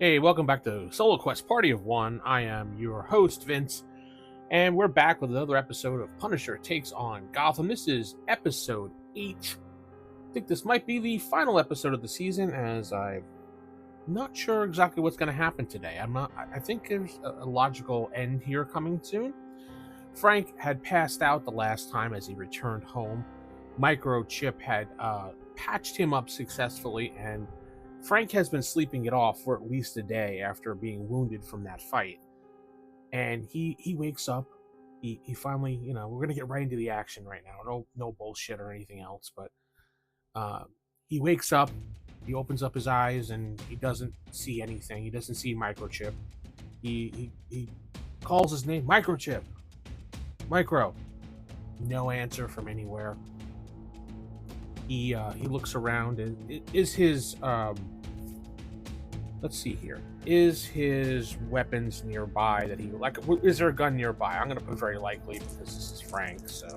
Hey, welcome back to Solo Quest Party of One. I am your host, Vince, and we're back with another episode of Punisher Takes on Gotham. This is episode 8. I think this might be the final episode of the season, as I'm not sure exactly what's going to happen today. I think there's a logical end here coming soon. Frank had passed out the last time as he returned home. Microchip had patched him up successfully, and Frank has been sleeping it off for at least a day after being wounded from that fight. And he wakes up. He finally, we're going to get right into the action right now. No bullshit or anything else, but he wakes up, he opens up his eyes, and he doesn't see anything. He doesn't see Microchip. He calls his name, Microchip. Micro. No answer from anywhere. He looks around, and is his let's see here. Is his weapons nearby that he is there a gun nearby? I'm gonna put very likely because this is Frank, so.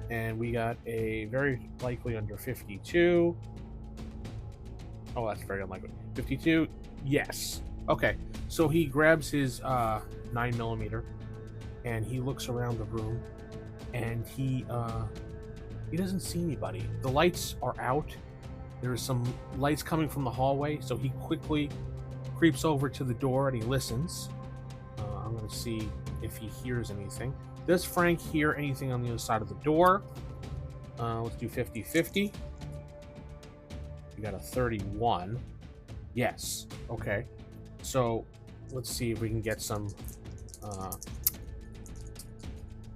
And we got a very likely under 52. Oh, that's very unlikely. 52, yes. Okay, so he grabs his 9mm and he looks around the room, and he doesn't see anybody. The lights are out. There's some lights coming from the hallway, so he quickly creeps over to the door and he listens. I'm going to see if he hears anything. Does Frank hear anything on the other side of the door? Let's do 50-50. We got a 31. Yes. Okay. So let's see if we can get some...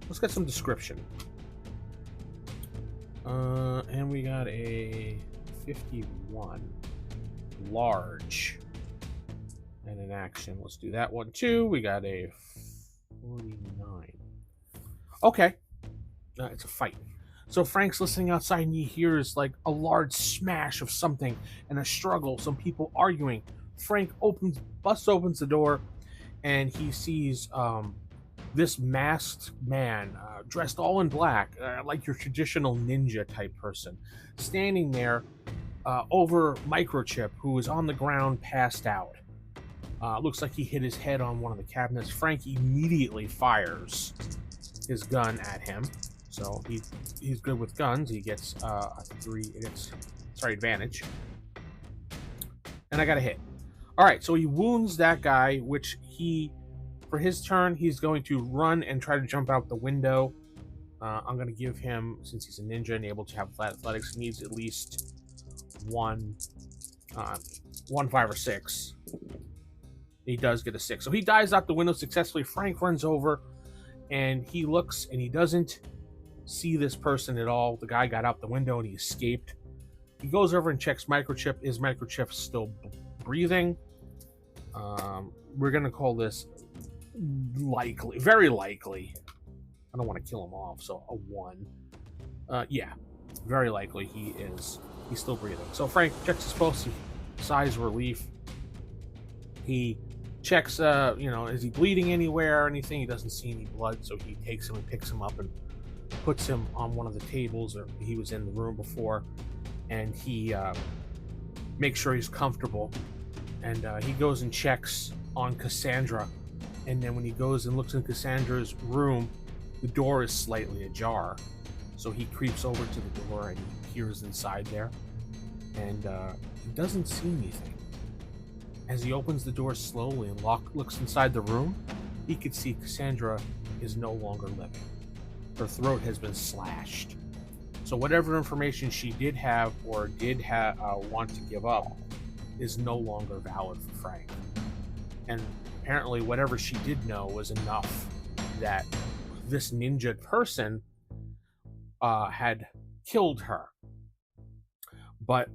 let's get some description. And we got a 51. Large. And an action. Let's do that one too. We got a 49. Okay. It's a fight. So Frank's listening outside and he hears like a large smash of something and a struggle, some people arguing. Frank busts open the door, and he sees this masked man, dressed all in black, like your traditional ninja type person, standing there over Microchip, who is on the ground passed out. Looks like he hit his head on one of the cabinets. Frank immediately fires his gun at him. So he's good with guns. He gets advantage. And I got a hit. Alright, so he wounds that guy, which for his turn, he's going to run and try to jump out the window. I'm going to give him, since he's a ninja and able to have athletics, he needs at least 1, 5, or 6. He does get a 6. So he dives out the window successfully. Frank runs over, and he looks, and he doesn't see this person at all. The guy got out the window, and he escaped. He goes over and checks Microchip. Is Microchip still breathing? We're going to call this likely, very likely. I don't want to kill him off, so a 1. Yeah, very likely he's still breathing. So Frank checks his pulse, sighs relief. He checks, is he bleeding anywhere or anything? He doesn't see any blood, so he takes him and picks him up and puts him on one of the tables, or he was in the room before, and he makes sure he's comfortable. And he goes and checks on Cassandra. And then when he goes and looks in Cassandra's room, the door is slightly ajar. So he creeps over to the door and he peers inside there. And he doesn't see anything. As he opens the door slowly and looks inside the room, he could see Cassandra is no longer living. Her throat has been slashed. So whatever information she did have or did want to give up is no longer valid for Frank. And apparently whatever she did know was enough that this ninja person had killed her. But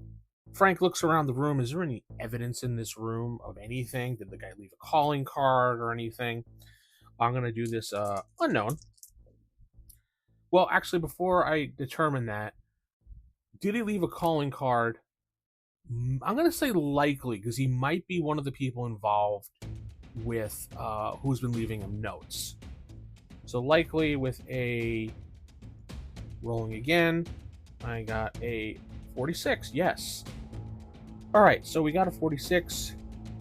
Frank looks around the room. Is there any evidence in this room of anything? Did the guy leave a calling card or anything? I'm going to do this unknown. Well, actually, before I determine that, did he leave a calling card? I'm going to say likely, because he might be one of the people involved with who's been leaving him notes. So likely with a... rolling again, I got a 46, yes. Alright, so we got a 46.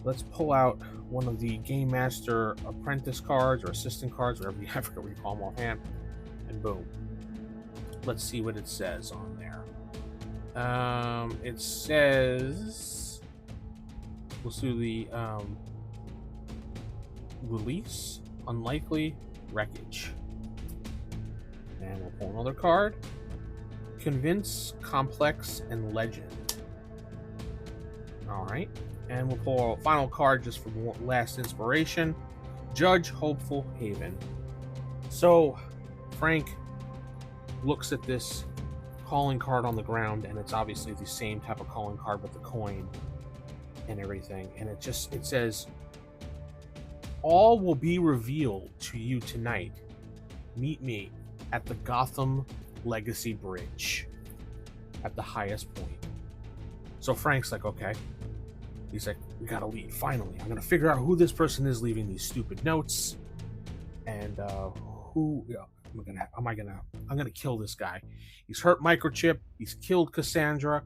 Let's pull out one of the Game Master apprentice cards or assistant cards, whatever I forget what you call them offhand, and boom. Let's see what it says on there. It says, let's do the release, unlikely, wreckage. And we'll pull another card. Convince, complex, and legend. All right. And we'll pull a final card just for last inspiration. Judge, hopeful, haven. So Frank looks at this calling card on the ground, and it's obviously the same type of calling card with the coin and everything. And it says, all will be revealed to you tonight. Meet me at the Gotham Legacy Bridge at the highest point. So Frank's like, okay. He's like, we gotta leave. Finally, I'm gonna figure out who this person is leaving these stupid notes, and who I'm gonna kill this guy. He's hurt Microchip. He's killed Cassandra.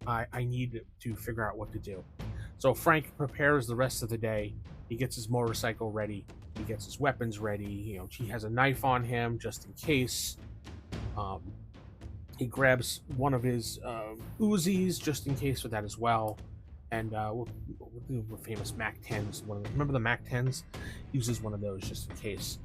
I need to figure out what to do. So Frank prepares the rest of the day. He gets his motorcycle ready. He gets his weapons ready. You know, he has a knife on him just in case. He grabs one of his Uzis just in case for that as well. And we'll do the famous Mac 10s. Remember the Mac 10s? He uses one of those just in case.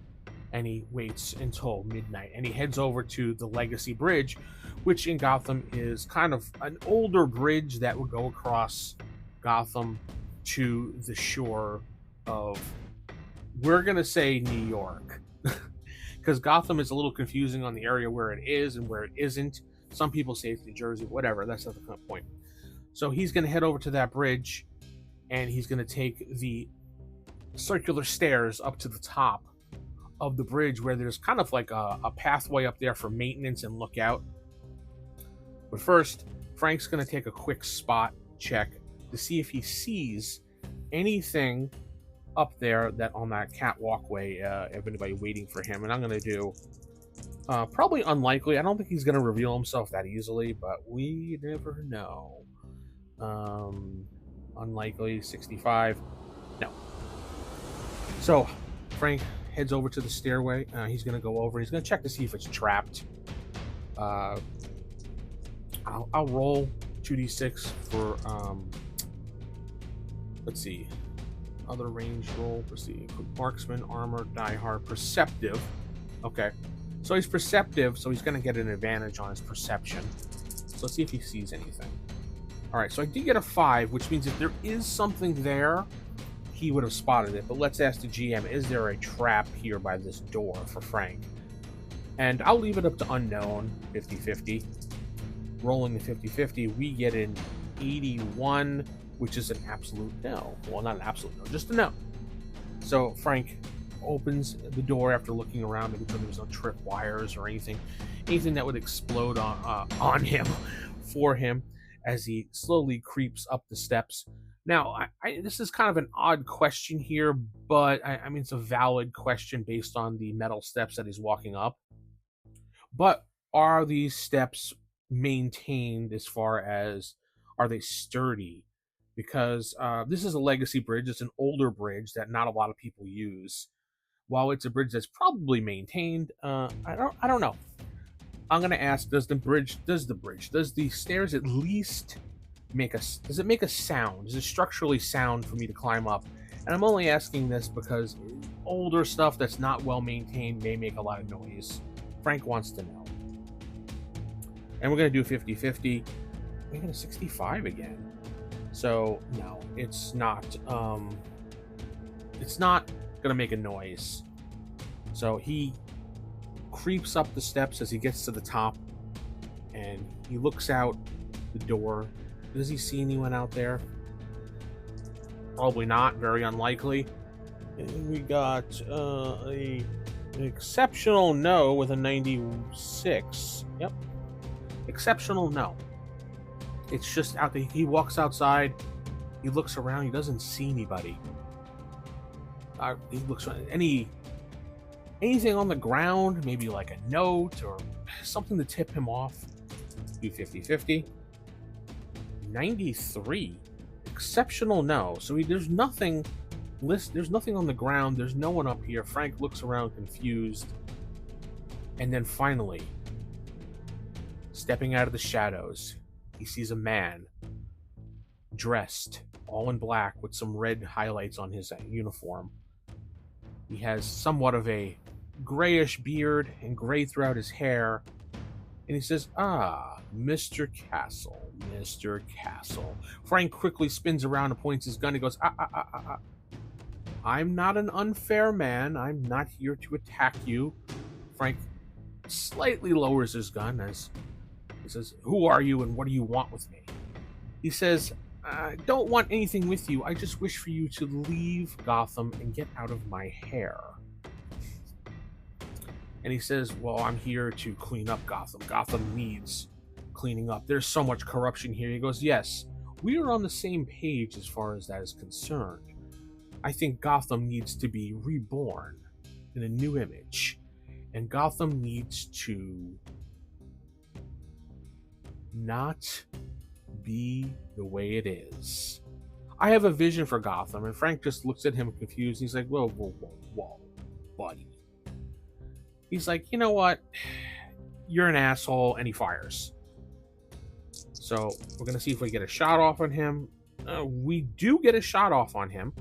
And he waits until midnight. And he heads over to the Legacy Bridge, which in Gotham is kind of an older bridge that would go across Gotham to the shore of, we're going to say, New York. Because Gotham is a little confusing on the area where it is and where it isn't. Some people say it's New Jersey, whatever. That's not the point. So he's going to head over to that bridge, and he's going to take the circular stairs up to the top of the bridge, where there's kind of like a pathway up there for maintenance and lookout. But first, Frank's going to take a quick spot check to see if he sees anything up there that on that catwalkway, if anybody waiting for him. And I'm going to do probably unlikely. I don't think he's going to reveal himself that easily, but we never know. Unlikely, 65. No. So Frank heads over to the stairway. He's going to go over. He's going to check to see if it's trapped. I'll roll 2d6 for let's see, other range roll. Proceed. Marksman, armor, diehard, perceptive. Okay, so he's perceptive, so he's going to get an advantage on his perception. So let's see if he sees anything. All right, so I did get a 5, which means if there is something there, he would have spotted it. But let's ask the GM, is there a trap here by this door for Frank? And I'll leave it up to unknown, 50-50. Rolling the 50-50, we get an 81, which is an absolute no. Well, not an absolute no, just a no. So Frank opens the door after looking around, making sure there's no trip wires or anything that would explode on him, for him, as he slowly creeps up the steps. Now, this is kind of an odd question here, but I mean, it's a valid question based on the metal steps that he's walking up. But are these steps maintained as far as, are they sturdy? Because this is a legacy bridge. It's an older bridge that not a lot of people use. While it's a bridge that's probably maintained, I don't know. I'm gonna ask: does the stairs at least does it make a sound? Is it structurally sound for me to climb up? And I'm only asking this because older stuff that's not well maintained may make a lot of noise. Frank wants to know. And we're gonna do 50-50. We're gonna 65 again. So no, it's not gonna make a noise. So he creeps up the steps as he gets to the top, and he looks out the door. Does he see anyone out there? Probably not. Very unlikely. And we got an exceptional no with a 96. Yep. Exceptional no. It's just out there. He walks outside. He looks around. He doesn't see anybody. He looks around. Anything on the ground, maybe like a note or something to tip him off. Do 50-50. 93. exceptional no. So there's nothing there's nothing on the ground. There's no one up here. Frank looks around confused. And then finally, stepping out of the shadows, he sees a man dressed all in black with some red highlights on his uniform. He has somewhat of a grayish beard and gray throughout his hair. And he says, "Ah, Mr. Castle, Mr. Castle." Frank quickly spins around and points his gun. He goes, I'm not an unfair man. I'm not here to attack you." Frank slightly lowers his gun as he says, "Who are you and what do you want with me?" He says, "I don't want anything with you. I just wish for you to leave Gotham and get out of my hair." And he says, "Well, I'm here to clean up Gotham. Gotham needs cleaning up. There's so much corruption here." He goes, "Yes, we are on the same page as far as that is concerned. I think Gotham needs to be reborn in a new image. And Gotham needs to not be the way it is. I have a vision for Gotham." And Frank just looks at him confused. He's like, whoa, buddy. He's like, "You know what? You're an asshole," and he fires. So we're going to see if we get a shot off on him. We do get a shot off on him.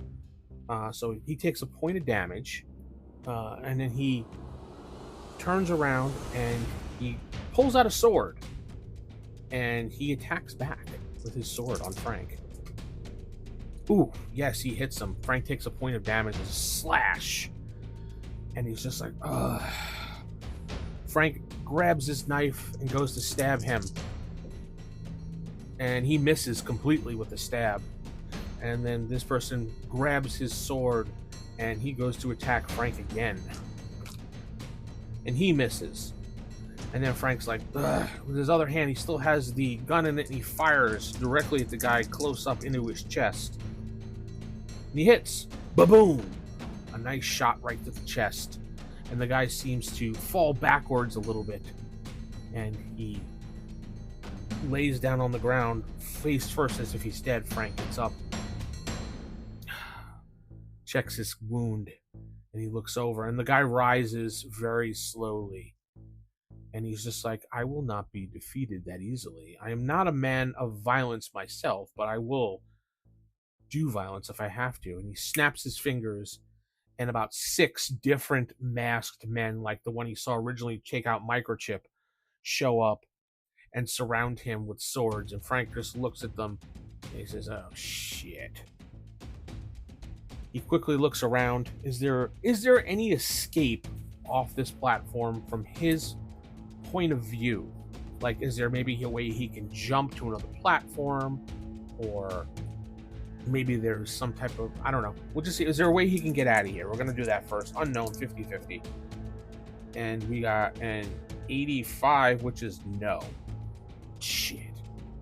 So he takes a point of damage. And then he turns around and he pulls out a sword. And he attacks back with his sword on Frank. Ooh, yes, he hits him. Frank takes a point of damage, a slash. And he's just like, ugh. Frank grabs his knife and goes to stab him. And he misses completely with the stab. And then this person grabs his sword and he goes to attack Frank again. And he misses. And then Frank's like, ugh. With his other hand, he still has the gun in it, and he fires directly at the guy close up into his chest. And he hits. Ba-boom! A nice shot right to the chest. And the guy seems to fall backwards a little bit. And he lays down on the ground, face first as if he's dead. Frank gets up, checks his wound, and he looks over. And the guy rises very slowly. And he's just like, "I will not be defeated that easily. I am not a man of violence myself, but I will do violence if I have to." And he snaps his fingers, and about 6 different masked men, like the one he saw originally take out Microchip, show up and surround him with swords. And Frank just looks at them, and he says, "Oh, shit." He quickly looks around. Is there any escape off this platform from his point of view? Like, is there maybe a way he can jump to another platform, or maybe there's some type of, I don't know. We'll just see. Is there a way he can get out of here? We're going to do that first. Unknown, 50-50. And we got an 85, which is no. Shit.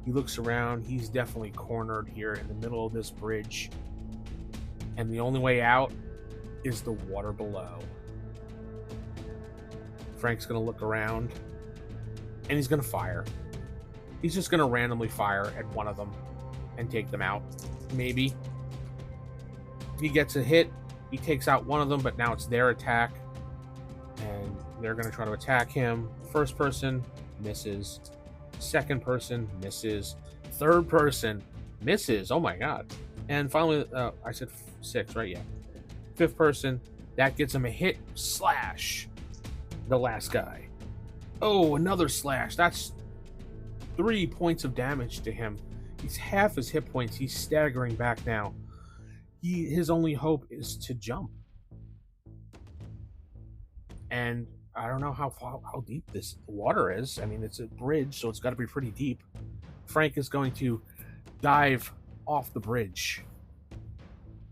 He looks around. He's definitely cornered here in the middle of this bridge. And the only way out is the water below. Frank's going to look around, and he's going to fire. He's just going to randomly fire at one of them and take them out. Maybe. He gets a hit. He takes out one of them, but now it's their attack. And they're going to try to attack him. First person misses. Second person misses. Third person misses. Oh my god. And finally, I said 6, right? Yeah. Fifth person, that gets him a hit. Slash. The last guy. Oh, another slash. That's 3 points of damage to him. He's half his hit points. He's staggering back now. His only hope is to jump. And I don't know how deep this water is. I mean, it's a bridge, so it's got to be pretty deep. Frank is going to dive off the bridge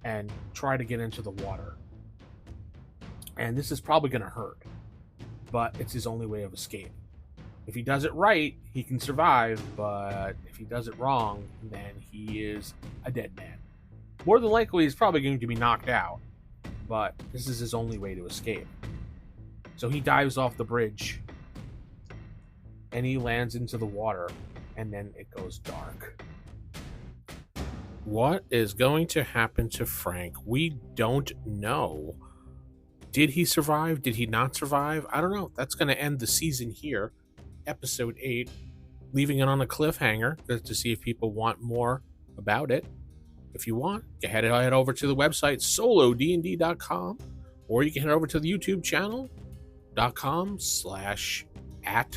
and try to get into the water. And this is probably going to hurt, but it's his only way of escape. If he does it right, he can survive, but if he does it wrong, then he is a dead man. More than likely, he's probably going to be knocked out, but this is his only way to escape. So he dives off the bridge, and he lands into the water, and then it goes dark. What is going to happen to Frank? We don't know. Did he survive? Did he not survive? I don't know. That's going to end the season here, episode 8, leaving it on a cliffhanger to see if people want more about it. If you want, go ahead and head over to the website solodnd.com, or you can head over to the YouTube channel.com/at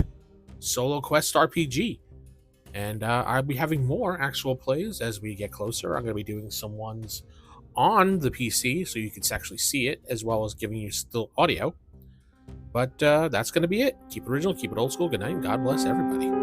SoloQuestRPG. And I'll be having more actual plays as we get closer. I'm going to be doing some ones on the PC so you can actually see it, as well as giving you still audio. But that's going to be it. Keep it original, keep it old school. Good night, and God bless everybody.